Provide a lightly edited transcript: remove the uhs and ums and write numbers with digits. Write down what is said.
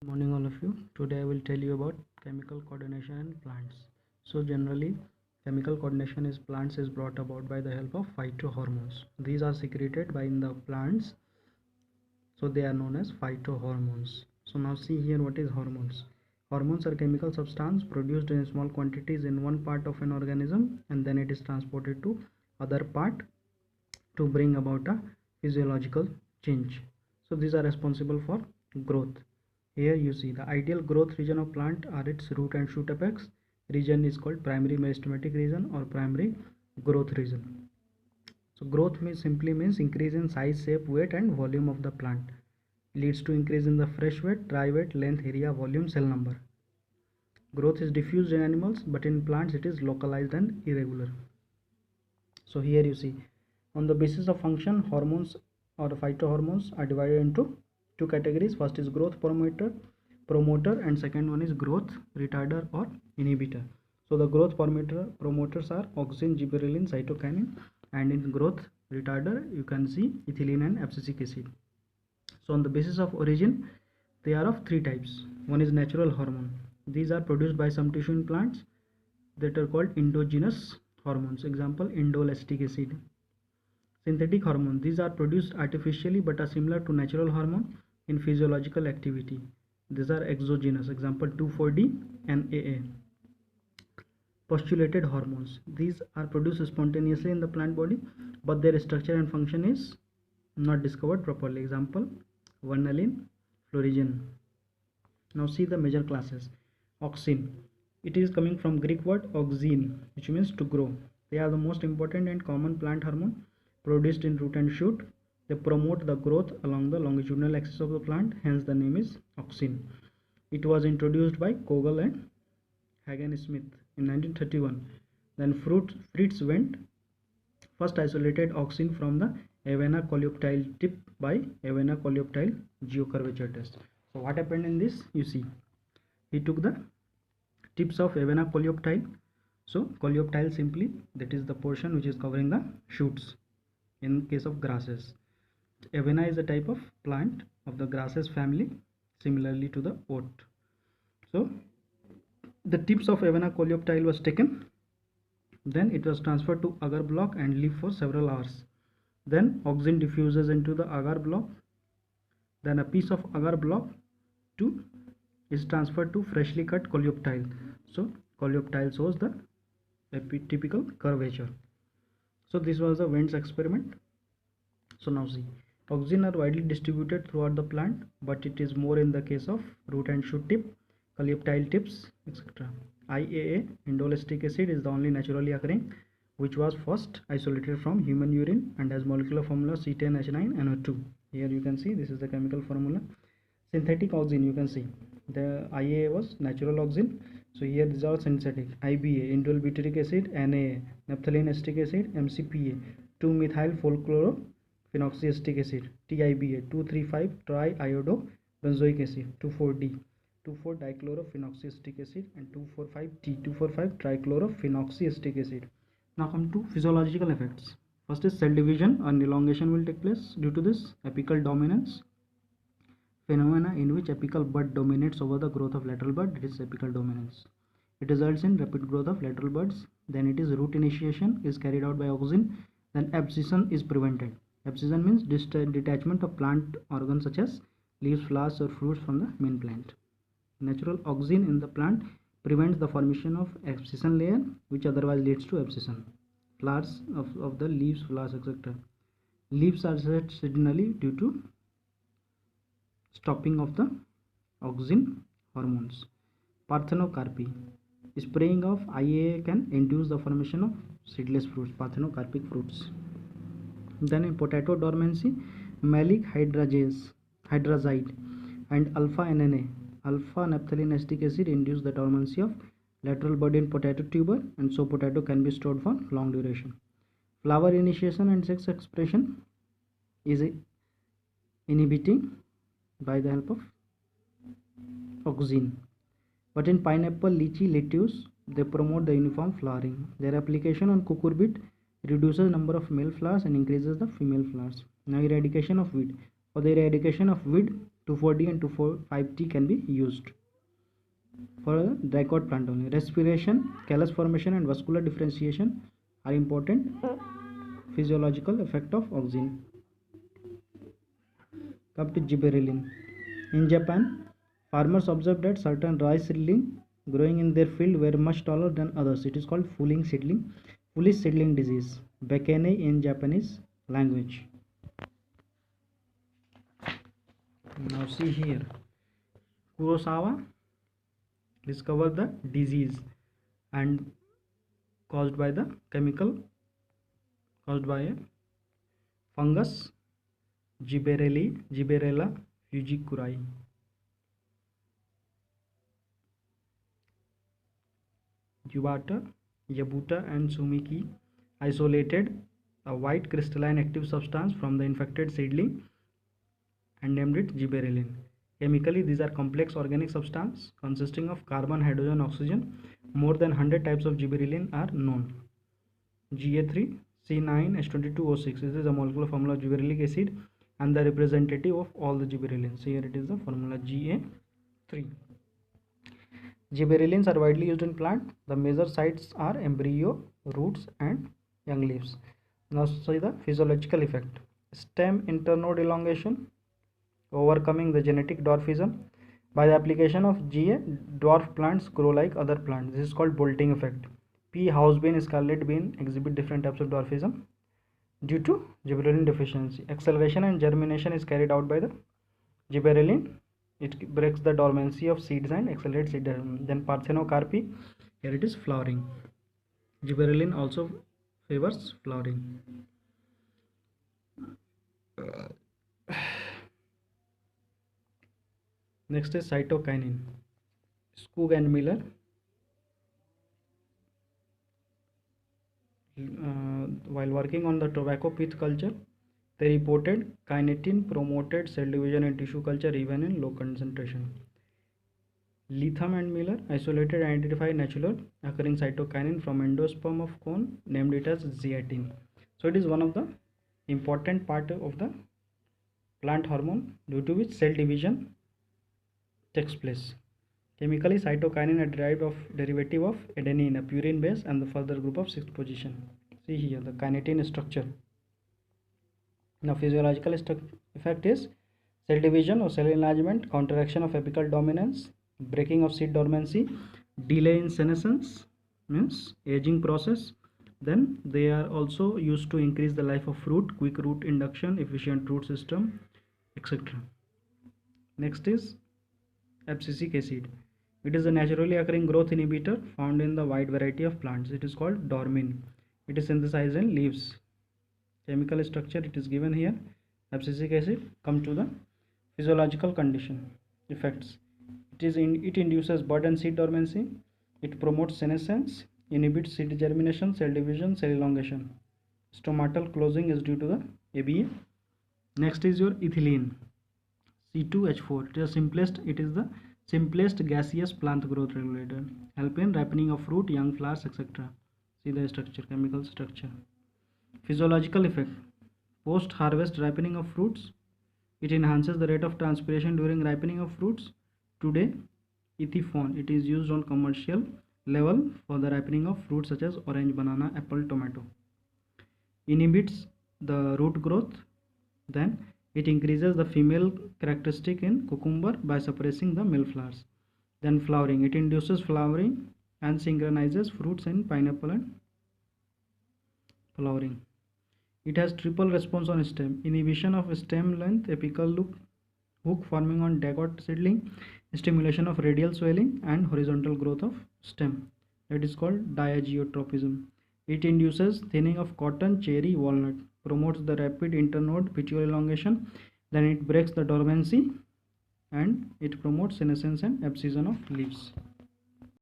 Good morning all of you. Today I will tell you about chemical coordination in plants. So generally chemical coordination in plants is brought about by the help of phytohormones. These are secreted by in the plants, so they are known as phytohormones. So now see here what is hormones. Hormones are chemical substance produced in small quantities in one part of an organism and then it is transported to other part to bring about a physiological change. So these are responsible for growth. Here you see the ideal growth region of plant are its root and shoot apex. Region is called primary meristematic region or primary growth region. So growth simply means increase in size, shape, weight and volume of the plant. Leads to increase in the fresh weight, dry weight, length, area, volume, cell number. Growth is diffused in animals, but in plants it is localized and irregular. So here you see on the basis of function, hormones or phytohormones are divided into two categories. First is growth promoter and second one is growth retarder or inhibitor. So the growth promoters are auxin, gibberellin, cytokinin, and in growth retarder you can see ethylene and abscisic acid. So on the basis of origin, they are of three types. One is natural hormone. These are produced by some tissue in plants that are called endogenous hormones. Example, indole acid. Synthetic hormone. These are produced artificially but are similar to natural hormone in physiological activity. These are exogenous. Example, 2,4-D and AA. Postulated hormones. These are produced spontaneously in the plant body, but their structure and function is not discovered properly. Example, vanillin, florigen. Now see the major classes. Auxin. It is coming from Greek word auxin, which means to grow. They are the most important and common plant hormone produced in root and shoot. They promote the growth along the longitudinal axis of the plant, hence the name is auxin. It was introduced by Kogel and Hagen Smith in 1931. Then Fritz Wendt first isolated auxin from the Avena coleoptile tip by Avena coleoptile geocurvature test. So what happened in this? You see, he took the tips of Avena coleoptile. So coleoptile simply that is the portion which is covering the shoots in case of grasses. Avena is a type of plant of the grasses family, similarly to the oat. So the tips of Avena coleoptile was taken, then it was transferred to agar block and leave for several hours. Then auxin diffuses into the agar block. Then a piece of agar block is transferred to freshly cut coleoptile. So coleoptile shows the typical curvature. So this was the Wendt's experiment. So now see, auxin are widely distributed throughout the plant, but it is more in the case of root and shoot tip, coleoptile tips, etc. IAA, indole acid, is the only naturally occurring, which was first isolated from human urine and has molecular formula C10H9NO2. Here you can see this is the chemical formula. Synthetic auxin, you can see the IAA was natural auxin. So here these are synthetic. IBA, indole butyric acid, NAA, naphthalene acetic acid, MCPA, 2-methyl phenoxyacetic acid, TIBA, 2,3,5 triiodo benzoic acid, 2,4-D, 2,4-dichlorophenoxyacetic acid, and 2,4,5-T, 2,4,5 trichlorophenoxyacetic acid. Now come to physiological effects. First is cell division and elongation will take place due to this apical dominance phenomena in which apical bud dominates over the growth of lateral bud. It is apical dominance. It results in rapid growth of lateral buds. Then it is root initiation is carried out by auxin. Then abscission is prevented. Abscission means detachment of plant organs such as leaves, flowers or fruits from the main plant. Natural auxin in the plant prevents the formation of abscission layer, which otherwise leads to abscission. Flowers of the leaves, flowers, etc. Leaves are set suddenly due to stopping of the auxin hormones. Parthenocarpy. Spraying of IAA can induce the formation of seedless fruits, parthenocarpic fruits. Then in potato dormancy, malic hydrazide and alpha NNA, alpha naphthalene acetic acid induce the dormancy of lateral bud in potato tuber, and so potato can be stored for long duration. Flower initiation and sex expression is inhibiting by the help of auxin. But in pineapple, lychee, lettuce, they promote the uniform flowering. Their application on cucurbit reduces number of male flowers and increases the female flowers. Now eradication of weed. For the eradication of weed, 2,4-D and 2,4-5-T can be used for a dicot plant only. Respiration, callus formation and vascular differentiation are important physiological effect of oxygen. Come to gibberellin. In Japan, farmers observed that certain rice seedling growing in their field were much taller than others. It is called foolish seedling disease, Bakene in Japanese language. Now see here, Kurosawa discovered the disease and caused by a fungus, Gibberella fujikuri. Yabuta and Sumiki isolated a white crystalline active substance from the infected seedling and named it gibberellin. Chemically, these are complex organic substances consisting of carbon, hydrogen, oxygen. More than 100 types of gibberellin are known. Ga3C9H22O6. This is a molecular formula of gibberellic acid and the representative of all the gibberellins. Here it is the formula Ga3. Gibberellins are widely used in plant. The major sites are embryo, roots and young leaves. Now see the physiological effect. Stem internode elongation, overcoming the genetic dwarfism. By the application of Ga, dwarf plants grow like other plants. This is called bolting effect. Pea, house bean, scarlet bean exhibit different types of dwarfism due to gibberellin deficiency. Acceleration and germination is carried out by the gibberellin. It breaks the dormancy of seeds and accelerates seed development. Then parthenocarpy, here it is flowering. Gibberellin also favors flowering. Next is cytokinin. Skoog and Miller while working on the tobacco pith culture, they reported kinetin promoted cell division in tissue culture even in low concentration. Leatham and Miller isolated and identified natural occurring cytokinin from endosperm of cone, named it as zeatin. So it is one of the important part of the plant hormone due to which cell division takes place. Chemically, cytokinin are derived of derivative of adenine, a purine base, and the further group of 6th position. See here the kinetin structure. Now physiological effect is cell division or cell enlargement, counteraction of apical dominance, breaking of seed dormancy, delay in senescence means aging process. Then they are also used to increase the life of fruit, quick root induction, efficient root system, etc. Next is abscisic acid. It is a naturally occurring growth inhibitor found in the wide variety of plants. It is called dormin. It is synthesized in leaves. Chemical structure it is given here. Abscisic acid. Come to the physiological condition effects. It induces bud and seed dormancy. It promotes senescence, inhibits seed germination, cell division, cell elongation. Stomatal closing is due to the ABA. Next is your ethylene, C2H4. It is the simplest gaseous plant growth regulator. Help in ripening of fruit, young flowers, etc. See the structure, chemical structure. Physiological effect. Post harvest ripening of fruits. It enhances the rate of transpiration during ripening of fruits. Today, ethiphone. It is used on commercial level for the ripening of fruits such as orange, banana, apple, tomato. Inhibits the root growth. Then it increases the female characteristic in cucumber by suppressing the male flowers. Then flowering. It induces flowering and synchronizes fruits in pineapple and flowering. It has triple response on stem. Inhibition of stem length, apical hook forming on dicot seedling, stimulation of radial swelling and horizontal growth of stem. That is called diagiotropism. It induces thinning of cotton, cherry, walnut, promotes the rapid internode petiole elongation, then it breaks the dormancy and it promotes senescence and abscission of leaves.